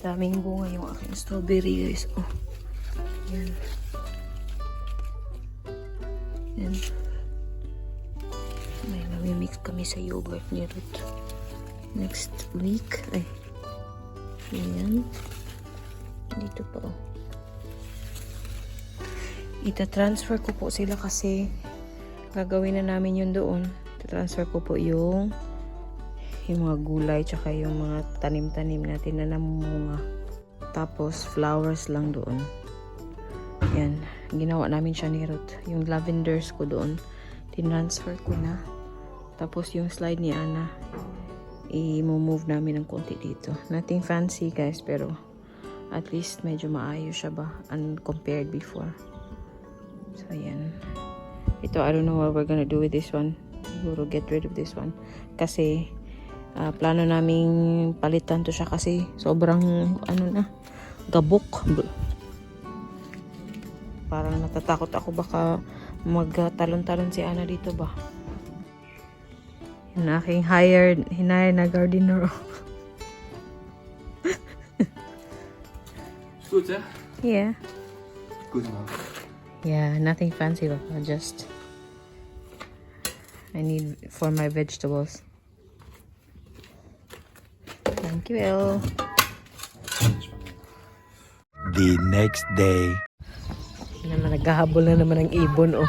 Daming bunga yung aking strawberry, guys. Oh. Yan. Yan. May mamimix kami sa yogurt ni Ruth. Next week. Ay. Yan. Dito pa, oh. Ita-transfer ko po sila kasi gagawin na namin yun doon. Ita-transfer ko po yung mga gulay tsaka yung mga tanim-tanim natin na namumunga. Tapos flowers lang doon. Yan. Ginawa namin siya ni Ruth. Yung lavenders ko doon, tinransfer ko na. Tapos yung slide ni Ana, i-move namin ng konti dito. Nothing fancy, guys, pero at least medyo maayos siya ba compared before. So, yan. Ito, I don't know what we're gonna do with this one. Siguro get rid of this one. Kasi, plano naming palitan to siya kasi sobrang, gabok. Parang natatakot ako baka magtalon-talon si Ana dito ba. Yung aking hired na gardener. Good, huh? Yeah. Good enough. Yeah, nothing fancy, but just I need for my vegetables. Thank you, El. The next day. Naman naghahabol na naman ng ibon, oh.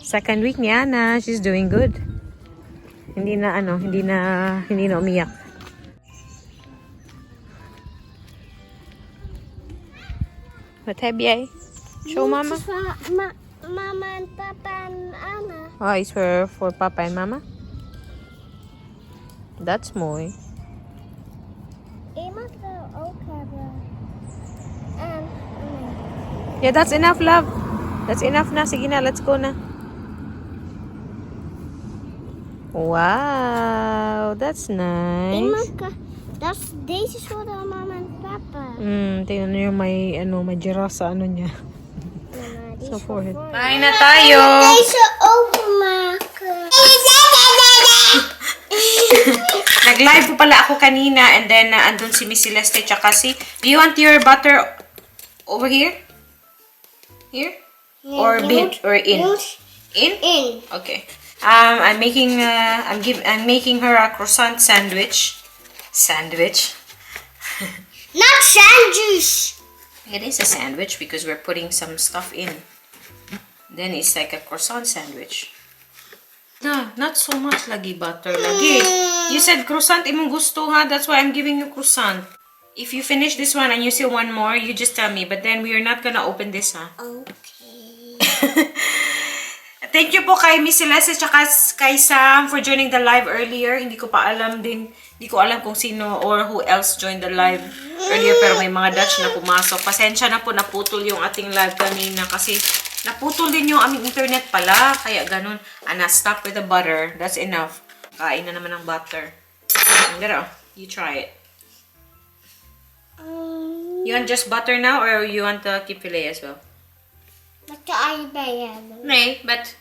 Second week ni Ana, she's doing good. Hindi na umiyak. What have you? Show Mama. Mama and Papa and Anna. Oh, it's for Papa and Mama. That's more. Emma the okay, and Yeah, that's enough, love. That's enough na. Sige na, let's go na. Wow, that's nice. that's this is for the Mama and Papa. Tingnan niyo may giraffe sa niya. Mama, Sa forehead. for Kain na tayo. This is open marker. Nag-live po pala ako kanina and then andun si Miss Celeste tsaka si... Do you want your butter over here? Here? Or in? In? In. Okay. I'm making her a croissant sandwich. Not sandwich. It is a sandwich because we're putting some stuff in. Then it's like a croissant sandwich. No, not so much lagi butter lagi. You said croissant imong gusto ha. That's why I'm giving you croissant. If you finish this one and you still want more, you just tell me. But then we are not gonna open this ha. Okay. Thank you po kay Miss Celeste at kay Sam for joining the live earlier. Hindi ko alam kung sino or who else joined the live earlier pero may mga Dutch na pumasok. Pasensya na po, naputol yung ating live kanina kasi naputol din yung aming internet pala. Kaya ganun. Ana, stop with the butter. That's enough. Kain na naman ng butter. Pero, you try it. You want just butter now or you want to keep filet as well? Nay, but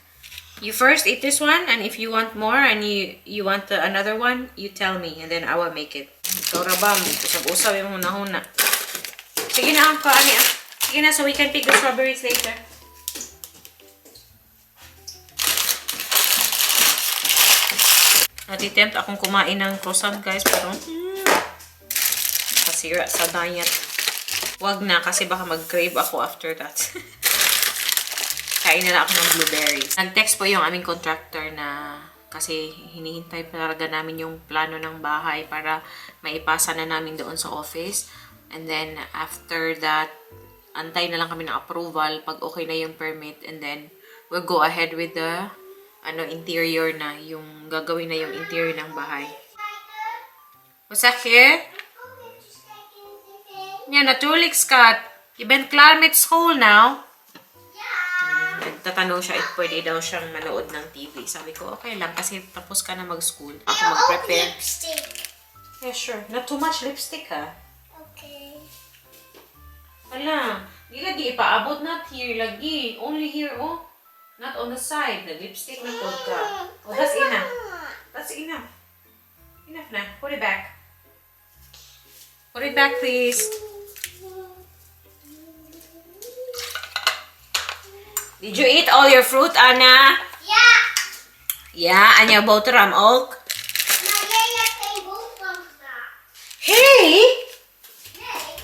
you first eat this one, and if you want more and you want another one, you tell me, and then I will make it. Ikaw rabam, usab-usab yung hunahuna. Sige na, kaani ah. Sige na, so we can pick the strawberries later. Natitempt akong kumain ng croissant, guys, pero kasira sa diet. Wag na, kasi baka mag-crave ako after that. Kain na lang ako ng blueberries. Nag-text po yung aming contractor na kasi hinihintay pa talaga namin yung plano ng bahay para maipasa na namin doon sa office. And then, after that, antay na lang kami ng approval pag okay na yung permit. And then, we'll go ahead with the interior na. Yung gagawin na yung interior ng bahay. What's that here? Yeah, natuurlijk, Scott. Je bent klaar met school now. Nagtatanong siya if pwede daw siyang manood ng TV. Sabi ko, okay lang kasi tapos ka na mag-school. Ako mag-prepare. Lipstick. Yeah, sure. Not too much lipstick, ha? Okay. Hala, di lagi ipaabot. Not here lagi. Only here, oh. Not on the side. Nag-lipstick na po ka. Oh, that's enough. That's enough. Enough na. Put it back. Put it back, please. Did you eat all your fruit, Anna? Yeah. Yeah, and your boterham oak? Maria tem botões lá. Hey! Hey.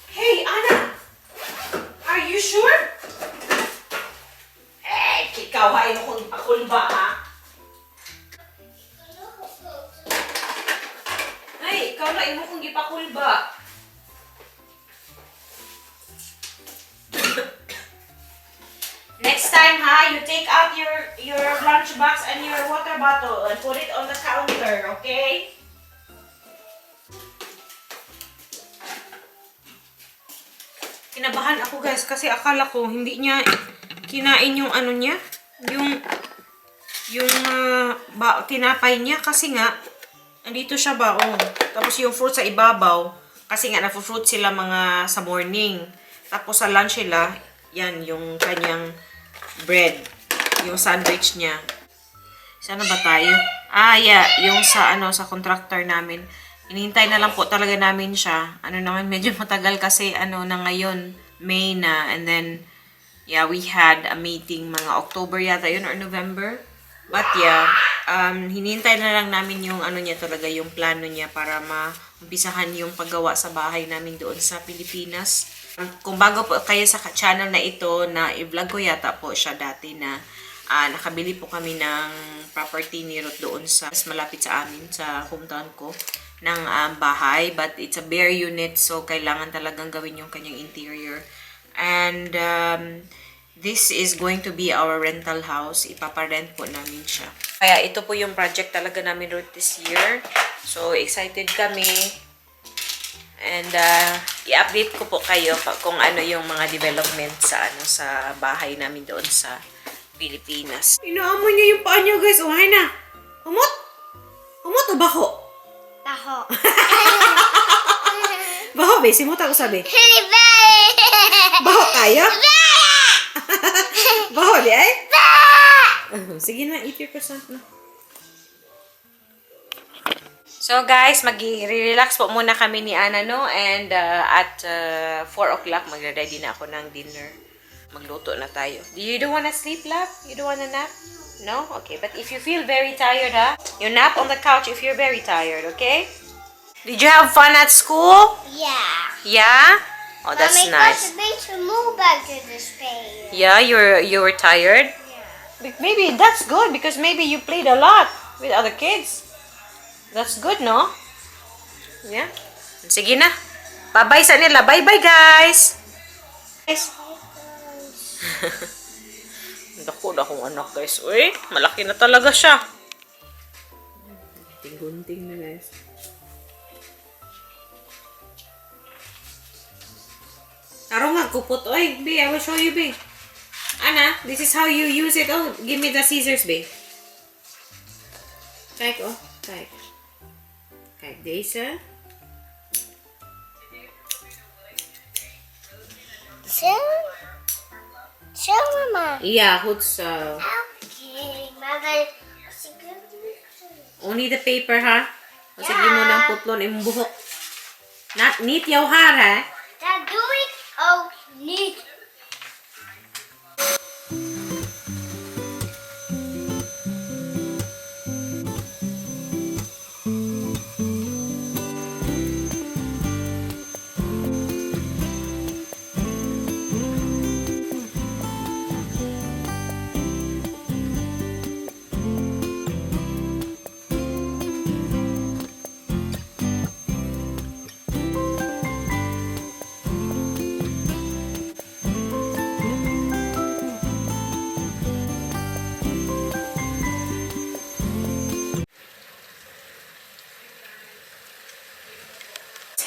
Hey, Anna! Are you sure? Eh, ikaw ay kung pakulba, ha? Ay, ikaw na imo kung gipakulba. Next time, ha, you take out your lunch box and your water bottle and put it on the counter, okay? Kinabahan ako, guys, kasi akala ko hindi niya kinain yung ano niya, yung tinapay niya kasi nga andito siya ba, oh. Tapos yung fruit sa ibabaw kasi nga na-fruit sila mga sa morning. Tapos sa lunch sila, yan yung kanyang bread, yung sandwich niya. Sana ba tayo? Ah, yeah, yung sa sa contractor namin. Hinihintay na lang po talaga namin siya. Ano naman, medyo matagal kasi na ngayon, May na. And then, yeah, we had a meeting mga October yata yun or November. But yeah, hinihintay na lang namin yung niya talaga, yung plano niya para maumpisahan yung paggawa sa bahay namin doon sa Pilipinas. Kung bago po kayo sa channel na ito, na i-vlog ko yata po siya dati na nakabili po kami ng property ni Ruth doon sa mas malapit sa amin, sa hometown ko, ng bahay. But it's a bare unit, so kailangan talagang gawin yung kanyang interior. And this is going to be our rental house. Ipaparent po namin siya. Kaya ito po yung project talaga namin Ruth this year. So excited kami. And i-update ko po kayo kung ano yung mga development sa sa bahay namin doon sa Pilipinas. Inaamoy niya yung paa niyo, guys. Uhay na. Humot? Humot o baho? Taho. Baho, be. Simot ako sabi. Baby. Baho kayo? Baho, di ay? Sige na, eat your croissant na. So guys, mag-relax po muna kami ni Anna, no? And at 4 o'clock, magre-ready na ako ng dinner. Magluto na tayo. You don't wanna sleep, love? You don't wanna nap? No? Okay, but if you feel very tired, you nap on the couch if you're very tired, okay? Did you have fun at school? Yeah. Yeah? Oh, that's Mommy, nice. Mommy, what's the move back to the space? Yeah, you were tired? Yeah. Maybe that's good because maybe you played a lot with other kids. That's good, no? Yeah. Sige na. Bye-bye sa nila. Bye-bye, guys. Guys. Dako na akong anak, guys. Uy, malaki na talaga siya. Gunting na, guys. Taro nga, kupot. Oy, B, I will show you, B. Anna, this is how you use it. Oh, give me the scissors, B. Kijk, oh. Kijk. Kijk, deze. Zo, mama. Ja, goed zo. Okay, mama. Only the paper, ha? Kasi di mo ng putlon yung buhok. Niet jouw haar, hè? Dat doe ik ook niet.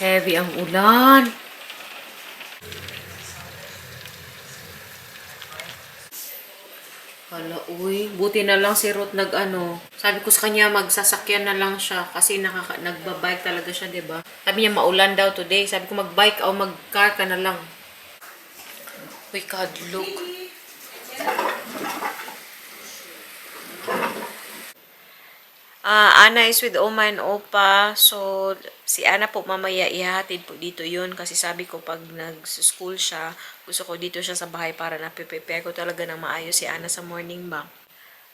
Heavy ang ulan. Hala, uy. Buti na lang si Ruth sabi ko sa kanya magsasakyan na lang siya kasi nagbabike talaga siya, 'di ba? Sabi niya maulan daw today. Sabi ko magbike o magcar ka na lang. Uy, God, look. Ana is with Oma and Opa. So, si Ana po mamaya ihahatid po dito yun. Kasi sabi ko pag nag-school siya, gusto ko dito siya sa bahay para napiprepare ko talaga ng maayos si Ana sa morning ba.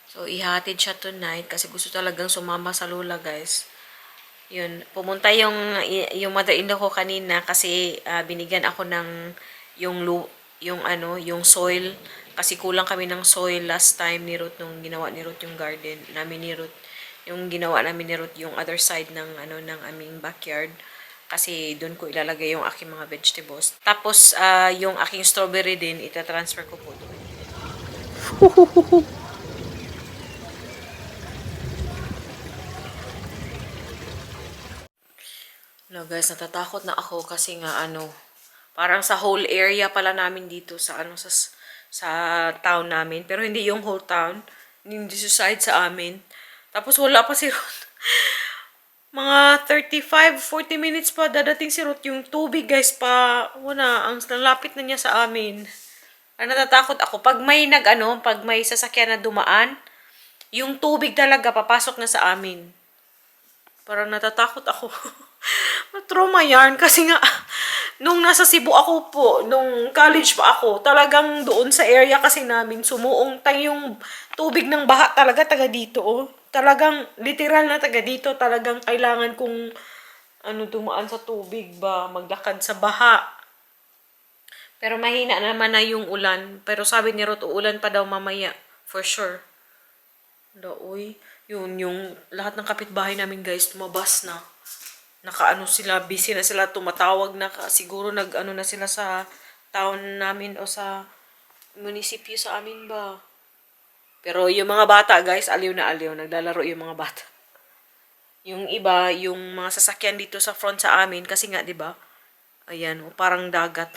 So, ihahatid siya tonight kasi gusto talagang sumama sa Lola, guys. Yun, pumunta yung mother-in-law ko kanina kasi binigyan ako ng yung soil kasi kulang kami ng soil last time ni Ruth nung ginawa ni Ruth yung garden namin ni Ruth. Yung ginawa namin ni Ruth yung other side ng ng aming backyard kasi doon ko ilalagay yung aking mga vegetables. Tapos yung aking strawberry din ita-transfer ko po doon. No guys, natatakot na ako kasi nga parang sa whole area pala namin dito sa sa town namin, pero hindi yung whole town, hindi sa side sa amin. Tapos wala pa si Ruth. Mga 35-40 minutes pa dadating si Ruth. Yung tubig guys pa wala, ang lapit na niya sa amin. Natatakot ako pag may pag may sasakyan na dumaan, yung tubig talaga papasok na sa amin. Parang natatakot ako. Trauma yan. Kasi nga, nung nasa Cebu ako po, nung college pa ako, talagang doon sa area kasi namin, sumuong yung tubig ng baha talaga taga dito. Oh. Talagang, literal na taga dito. Talagang kailangan kong dumaan sa tubig ba, maglakad sa baha. Pero mahina naman na yung ulan. Pero sabi ni Ruth, uulan pa daw mamaya. For sure. Uy, yung lahat ng kapitbahay namin guys, tumabas na. Sila, busy na sila, tumatawag na, siguro na sila sa town namin o sa munisipyo sa amin ba. Pero yung mga bata guys, aliw na aliw, naglalaro yung mga bata. Yung iba, yung mga sasakyan dito sa front sa amin, kasi nga 'di ba? Ayan, parang dagat.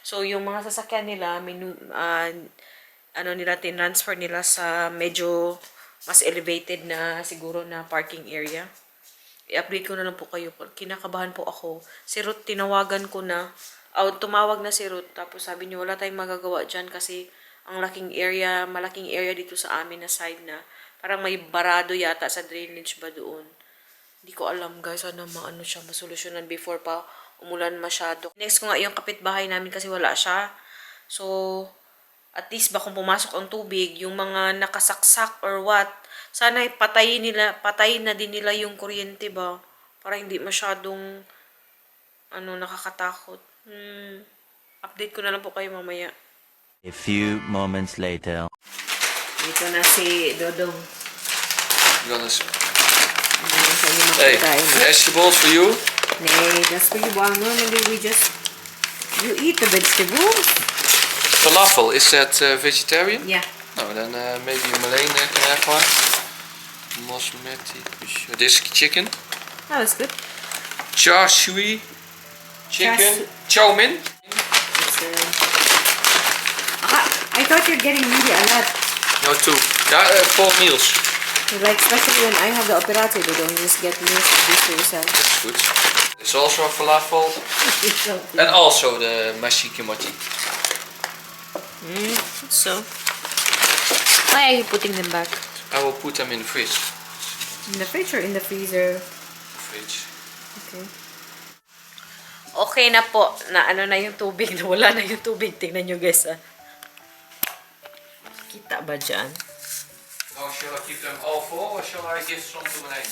So yung mga sasakyan nila, nila tinransfer nila sa medyo mas elevated na siguro na parking area. I-update ko na lang po kayo. Kinakabahan po ako. Si Ruth, tinawagan ko na. Tumawag na si Ruth. Tapos sabi niyo, wala tayong magagawa dyan kasi ang malaking area dito sa amin na side na. Parang may barado yata sa drainage ba doon. Hindi ko alam guys, sana siya masolusyonan before pa umulan masyado. Next ko nga yung kapitbahay namin kasi wala siya. So, at least ba kung pumasok ang tubig, yung mga nakasaksak or what, sana patayin na din nila yung kuryente ba? Para hindi masyadong nakakatakot. Update ko na lang po kayo mamaya. A few moments later. Dito na si Dodong. Jonas. Hey, vegetables for you. Nee, that's for you. Well, normally you eat the vegetables. Falafel, is that vegetarian? Yeah. No, then maybe Marlene can have one. Mosmeti. This is chicken. Oh, that's good. Char siu chicken. Chow mein. I thought you're getting really a lot. No, 2. Yeah, 4 meals. Like, especially when I have the operatie, they don't just get meals to do for yourself. That's good. It's also a falafel. And also the mashi kimochi. So, why are you putting them back? I will put them in the fridge. In the fridge or in the freezer? Fridge. Okay. Okay na po. Na yung tubig. Wala na yung tubig. Tingnan nyo guys Kita ba dyan? Now shall I keep them all full or shall I give some to Marlene?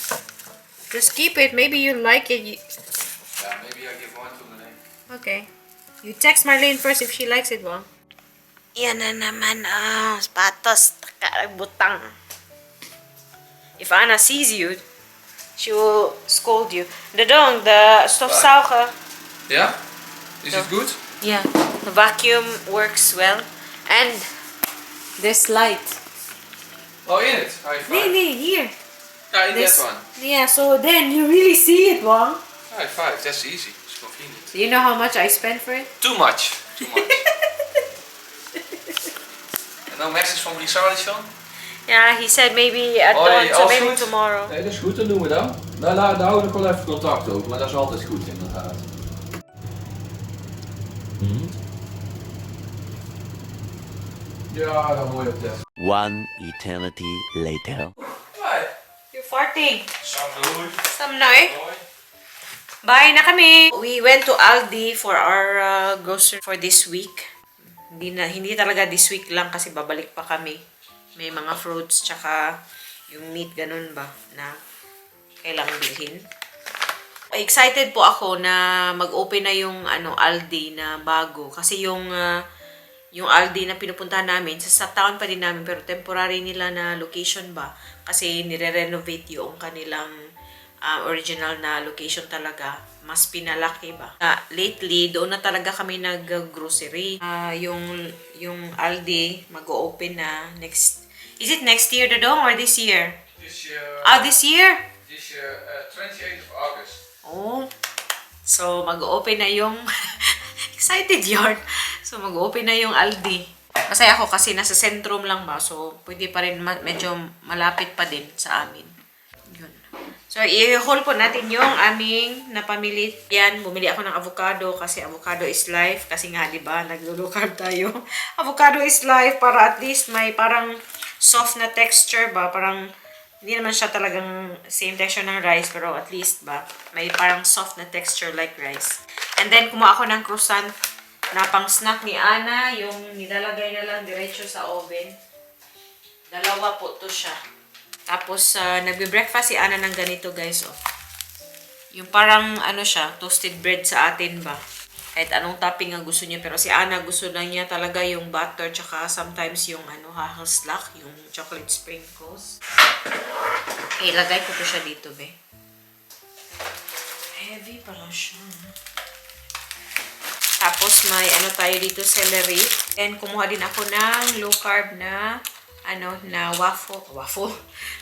Just keep it. Maybe you like it. Yeah, maybe I give one to Marlene. Okay. You text Marlene first if she likes it, well. Yan na naman, sapatos, butang. If Anna sees you, she will scold you. Dodong, the stofzuiger. Yeah? Is it good? Yeah, the vacuum works well. And this light. Oh, in it? High five. Nee, here. Yeah, in This, that one. yeah, so then you really see it, Wong. High five, that's easy. It's convenient. Do you know how much I spent for it? Too much. Too much. En nou Max is van Brisardishan. Yeah, he said maybe at Hoi, dawn, so alles maybe goed? Nee, tomorrow. dat is goed, dat doen we dan. Daar houden we wel even contact over, maar dat is altijd goed inderdaad. Ja, dan hoor je op de. One eternity later. Right. You're farting. Sam doei. Sam na eh. Bye na kami. We went to Aldi for our grocery for this week. Hindi talaga this week lang kasi babalik pa kami. May mga fruits tsaka yung meat ganun ba na kailangan bilhin. Excited po ako na mag-open na yung Aldi na bago kasi yung Aldi na pinupuntahan namin sa town pa din namin pero temporary nila na location ba kasi nire-renovate yung kanilang original na location talaga. Mas pinalaki ba. Lately, doon na talaga kami nag-grocery. Yung Aldi mag-open na next. Is it next year, Dodong, or this year? This year. This year? This year, 28th of August. Oh. So, mag-open na yung... Excited yarn. So, mag-open na yung Aldi. Masaya ako kasi nasa sentrum lang ba. So, pwede pa rin medyo malapit pa din sa amin. Yun. So, i-haul po natin yung aming napamili. Yan, bumili ako ng avocado kasi avocado is life. Kasi nga, di ba, nag-low carb tayo. Avocado is life para at least may parang soft na texture ba. Parang, hindi naman siya talagang same texture ng rice. Pero at least ba, may parang soft na texture like rice. And then, kumuha ako ng croissant na pang snack ni Ana. Yung nilalagay na lang diretso sa oven. Dalawa po to siya. Tapos, nagbe-breakfast si Ana ng ganito, guys, oh. Yung parang, siya, toasted bread sa atin ba? Kahit anong topping ang gusto niya. Pero si Ana, gusto lang niya talaga yung butter, tsaka sometimes yung, hazelslack, yung chocolate sprinkles. Ilagay ko to siya dito, be. Heavy pala siya. Tapos, may, tayo dito, celery. And, kumuha din ako ng low carb na, na waffle,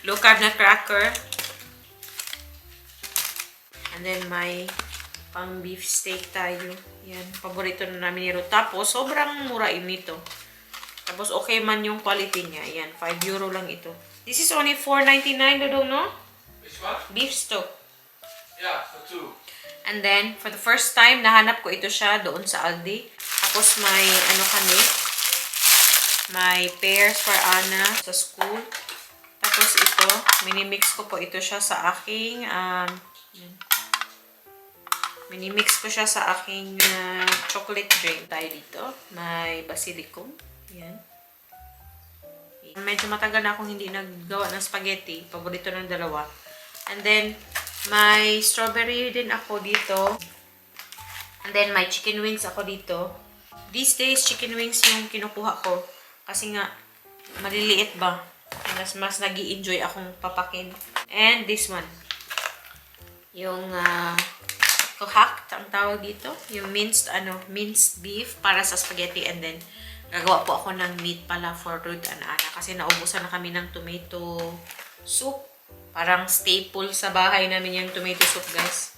low carb na cracker. And then may pang beef steak tayo. Yan, paborito na namin ni Ruth. Tapos, sobrang mura nito. Tapos, okay man yung quality niya. Yan, 5 euro lang ito. This is only 4.99, Dodong, no? Which one? Beef stock. Yeah, for 2. And then, for the first time, nahanap ko ito siya doon sa Aldi. Tapos, may, kami, may pears for Ana sa school. Tapos ito, minimix ko po ito siya sa aking, minimix ko siya sa aking chocolate drink. Tayo dito, may basilicum. Yan. Medyo matagal na akong hindi naggawa ng spaghetti. Paborito ng dalawa. And then, may strawberry din ako dito. And then, may chicken wings ako dito. These days, chicken wings yung kinukuha ko. Kasi nga, maliliit ba? Mas nag-i-enjoy akong papakin. And this one. Yung kohak, ang tawag dito. Yung minced beef para sa spaghetti. And then, gagawa po ako ng meat pala for Ruth and Ana. Kasi naubusan na kami ng tomato soup. Parang staple sa bahay namin yung tomato soup, guys.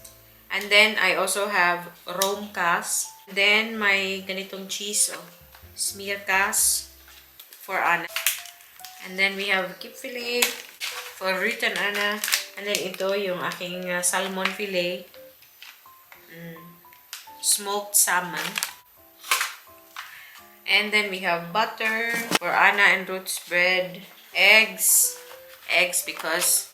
And then, I also have romkas. Then, may ganitong cheese, oh. Smearkas for Ana. And then, we have kip fillet for Ruth and Ana. And then, ito yung aking salmon fillet. Smoked salmon. And then, we have butter for Ana and Ruth's bread. Eggs. Eggs because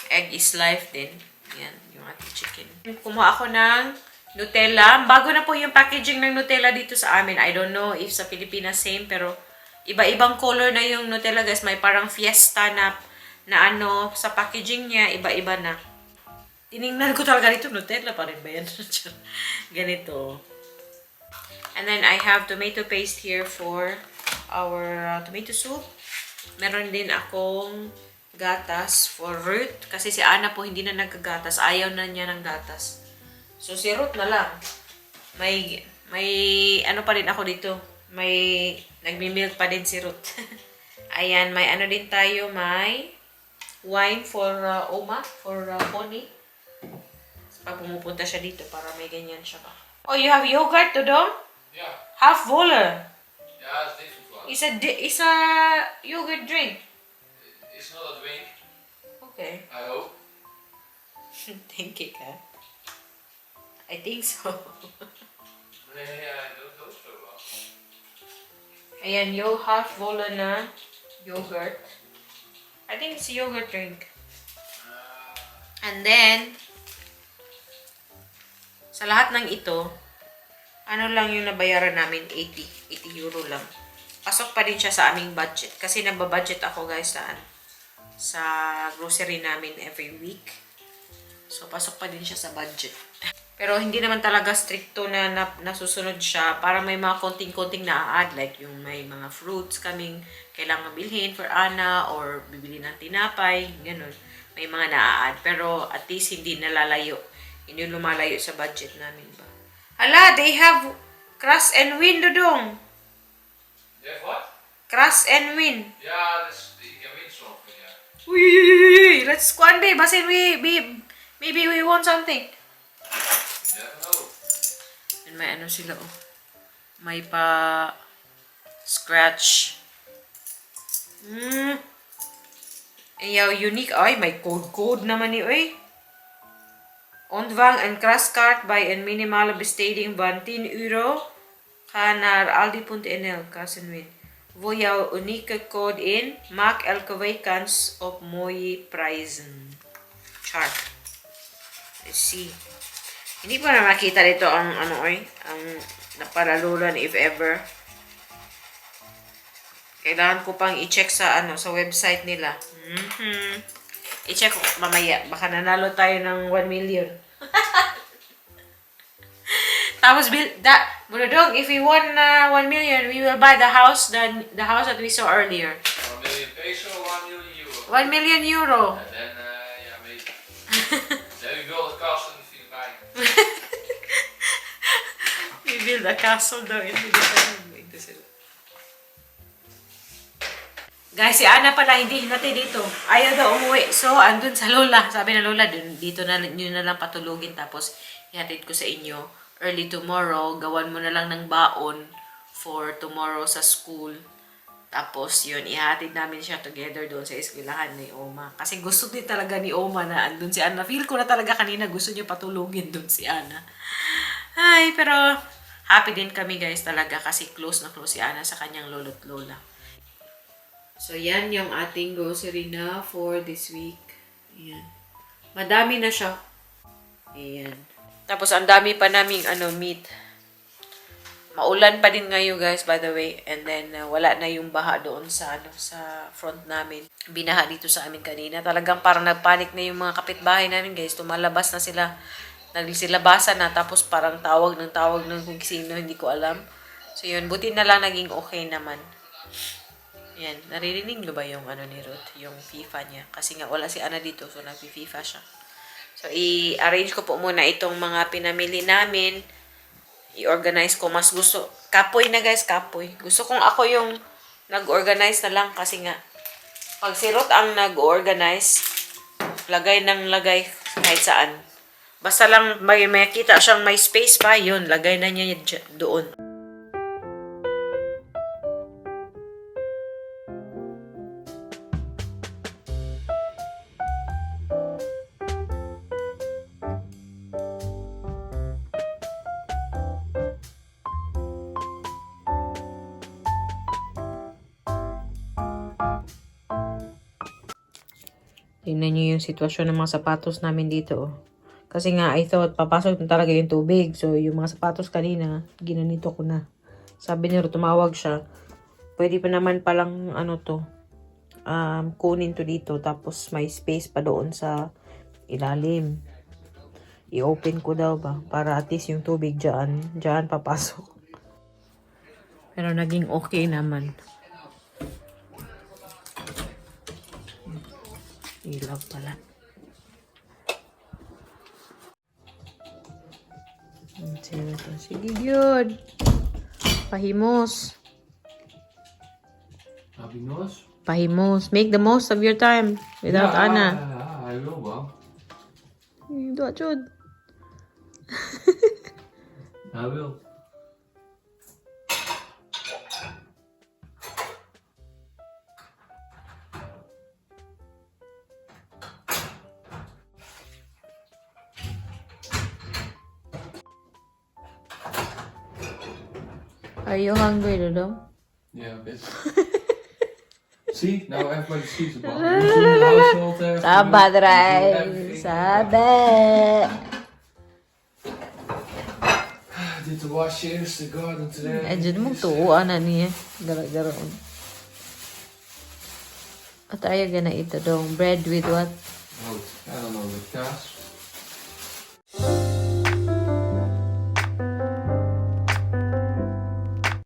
egg is life din. Yan, yung ating chicken. Kumuha ako ng Nutella. Bago na po yung packaging ng Nutella dito sa amin. I don't know if sa Pilipinas same, pero iba-ibang color na yung Nutella, guys. May parang fiesta na sa packaging niya, iba-iba na. Tinignan ko talaga dito, Nutella pa rin ba yan? Ganito. And then, I have tomato paste here for our tomato soup. Meron din akong gatas for Ruth. Kasi si Ana po hindi na nagkagatas. Ayaw na niya ng gatas. So, si Ruth na lang. May pa rin ako dito. May nagmi-milk pa din si Ruth. Ayan, may din tayo. May wine for Oma, for Pony. Pag pumupunta siya dito, para may ganyan siya ba. Oh, you have yogurt, Dodong? Yeah. Half voller. Yeah, it's different one. It's a yogurt drink. It's not a drink, Okay. I hope. Thank you, Kat. I think so. Yeah, I don't know so well. Ayan, half voller na yogurt. I think it's a yogurt drink. And then, sa lahat ng ito, ano lang yung nabayaran namin? 80 euro lang. Pasok pa din siya sa aming budget. Kasi nababudget ako guys sa grocery namin every week. So, pasok pa din siya sa budget. Pero hindi naman talaga stricto na nasusunod siya. Para may mga konting-konting na-add. Like yung may mga fruits kaming kailangan bilhin for Ana or bibili ng tinapay. Ganun. May mga na-add. Pero at least hindi nalalayo. Hindi lumalayo sa budget namin ba. Hala, they have Crush and Win, Dodong. You have what? Crush and Win. Yeah, you can win something, yeah. Uy, let's one day. Basin maybe we want something. You never know. And may ano sila, oh. May pa scratch. Ayaw, unique. Ay, may code naman ni, oy. Ondvang en kraskart by en minimale besteding van 10 euro. Ga naar aldi.nl, Kassenwin. Vul jouw unieke code in. Maak elke week kans op mooie prijzen. Chart. Let's see. Hindi pa na makita dito ang ang naparalulan if ever. Kailangan ko pang i-check sa sa website nila. I-check ko mamaya. Baka nanalo tayo ng 1 million. Tapos, Budodong, if we won 1 million, we will buy the house that we saw earlier. 1 million peso or 1 million euro? 1 million euro. And then, yeah, maybe. Then we build a castle in the Philippines. We build a castle daw in Philippines. Ito sila. Guys, si Ana pala hindi hinati dito. Ayaw daw umuwi. So, andun sa lola. Sabi na lola, dito na nyo na lang patulugin. Tapos, ihatid ko sa inyo. Early tomorrow, gawan mo na lang ng baon for tomorrow sa school. Tapos, yun, ihatid namin siya together doon sa eskwelahan ni Oma. Kasi gusto din talaga ni Oma na andun si Ana. Feel ko na talaga kanina gusto niya patulugin doon si Ana. Ay, pero happy din kami guys talaga kasi close na close si Ana sa kanyang lolo't lola. So, yan yung ating grocery na for this week. Ayan. Madami na siya. Ayan. Tapos, ang dami pa naming meat. Maulan pa din ngayon, guys, by the way. And then, wala na yung baha doon sa front namin. Binaha dito sa amin kanina. Talagang parang nagpanik na yung mga kapitbahay namin, guys. Tumalabas na sila. Nagsilabasan na. Tapos, parang tawag ng kung sino. Hindi ko alam. So, yun. Buti na lang naging okay naman. Yan, naririnig nyo ba yung ni Ruth? Yung FIFA niya. Kasi nga wala si Ana dito, so nag-FIFA siya. So, i-arrange ko po muna itong mga pinamili namin. I-organize ko. Mas gusto, kapoy na guys, kapoy. Gusto kong ako yung nag-organize na lang kasi nga, pag si Ruth ang nag-organize, lagay ng lagay kahit saan. Basta lang may makita siyang may space pa, yun, lagay na niya doon. Tingnan nyo yung sitwasyon ng mga sapatos namin dito. Oh. Kasi nga, I thought, papasok na talaga yung tubig. So, yung mga sapatos kanina, ginanito ko na. Sabi niya, tumawag siya. Pwede pa naman palang, kunin to dito. Tapos, may space pa doon sa ilalim. I-open ko daw ba? Para at least yung tubig dyan papasok. Pero naging okay naman. Ilaw pala. Sige, yun. Pahimos. Pahimos? Pahimos. Make the most of your time without Ana. I will, well. Doa, Chod. I will. Are you hungry, Dodo? Yeah, a bit. See, now everybody's sees about it. Household, Sabi, we do Dray. everything. Sabi. I did the washings, the garden today. Eh, dyan mong tuuan na niya. Gara-garaon. At ayaw na ito dong. Bread with what? Rood. I don't know, with kaas.